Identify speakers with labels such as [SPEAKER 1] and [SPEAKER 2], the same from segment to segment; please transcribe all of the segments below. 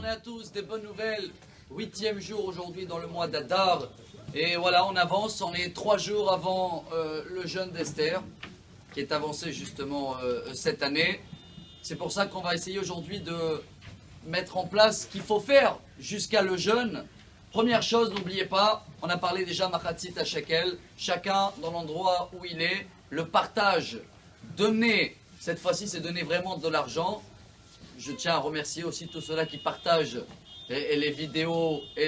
[SPEAKER 1] journée à tous, des bonnes nouvelles. 8e jour aujourd'hui dans le mois d'Adar. Et voilà, on avance, on est 3 jours avant le jeûne d'Esther, qui est avancé justement cette année. C'est pour ça qu'on va essayer aujourd'hui de mettre en place ce qu'il faut faire jusqu'à le jeûne. Première chose, n'oubliez pas, on a parlé déjà Machatzit à Shekel, chacun dans l'endroit où il est, le partage, donner, cette fois-ci c'est donner vraiment de l'argent. Je tiens à remercier aussi tous ceux-là qui partagent et les vidéos et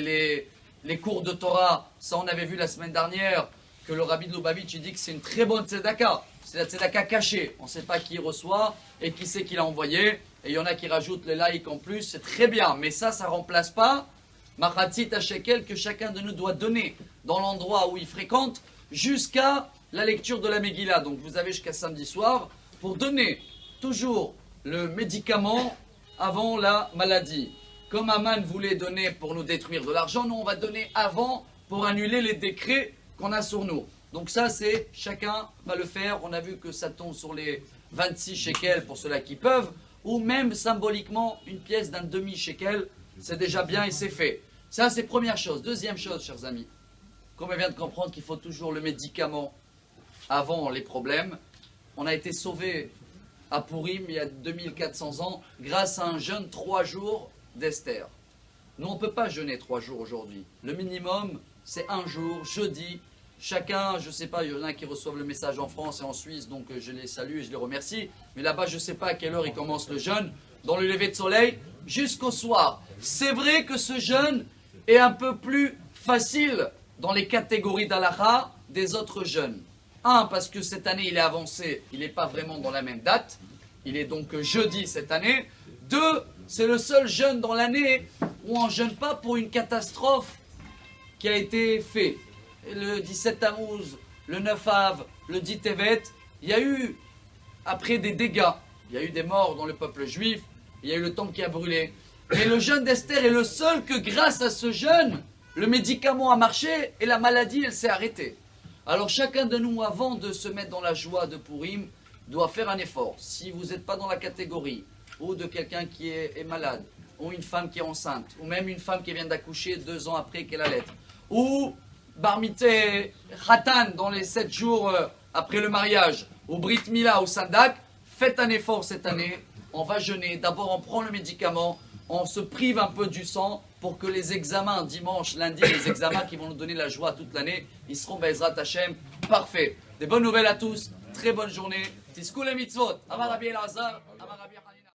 [SPEAKER 1] les cours de Torah. Ça on avait vu la semaine dernière que le Rabbi de Lubavitch dit que c'est une très bonne tzedaka. C'est la tzedaka cachée, on ne sait pas qui reçoit et qui c'est qui l'a envoyé. Et il y en a qui rajoutent les likes en plus, c'est très bien, mais ça ne remplace pas Machatzit à Shekel que chacun de nous doit donner dans l'endroit où il fréquente jusqu'à la lecture de la Megillah. Donc vous avez jusqu'à samedi soir pour donner toujours le médicament avant la maladie. Comme Aman voulait donner pour nous détruire de l'argent, nous on va donner avant pour annuler les décrets qu'on a sur nous. Donc ça c'est, chacun va le faire. On a vu que ça tombe sur les 26 shekels pour ceux-là qui peuvent, ou même symboliquement une pièce d'un demi-shekel, c'est déjà bien et c'est fait. Ça c'est première chose. Deuxième chose, chers amis, comme on vient de comprendre qu'il faut toujours le médicament avant les problèmes, on a été sauvés à Purim il y a 2400 ans grâce à un jeûne 3 jours d'Esther. Nous on ne peut pas jeûner 3 jours aujourd'hui. Le minimum c'est 1 jour, jeudi. Chacun, je ne sais pas, il y en a qui reçoivent le message en France et en Suisse, donc je les salue et je les remercie. Mais là-bas, je ne sais pas à quelle heure il commence le jeûne, dans le lever de soleil, jusqu'au soir. C'est vrai que ce jeûne est un peu plus facile dans les catégories d'Alaha des autres jeûnes. 1, parce que cette année, il est avancé, il n'est pas vraiment dans la même date. Il est donc jeudi cette année. 2, c'est le seul jeûne dans l'année où on ne jeûne pas pour une catastrophe qui a été faite. Le 17 Tammuz, le 9 Av, le 10 Tevet, il y a eu, après des dégâts, il y a eu des morts dans le peuple juif, il y a eu le temple qui a brûlé. Mais le jeûne d'Esther est le seul que grâce à ce jeûne, le médicament a marché et la maladie, elle s'est arrêtée. Alors chacun de nous, avant de se mettre dans la joie de Purim, doit faire un effort. Si vous n'êtes pas dans la catégorie, ou de quelqu'un qui est malade, ou une femme qui est enceinte, ou même une femme qui vient d'accoucher 2 ans après qu'elle allait, ou Barmité Khatan dans les 7 jours après le mariage, ou Brit Mila ou Sandak, faites un effort cette année, on va jeûner, d'abord on prend le médicament, on se prive un peu du sang pour que les examens dimanche, lundi, les examens qui vont nous donner la joie toute l'année, ils seront Be'ezrat Hashem, parfait. Des bonnes nouvelles à tous, très bonne journée, Tiskou les mitzvot, Amar Rabbi Elazar, Amar Rabbi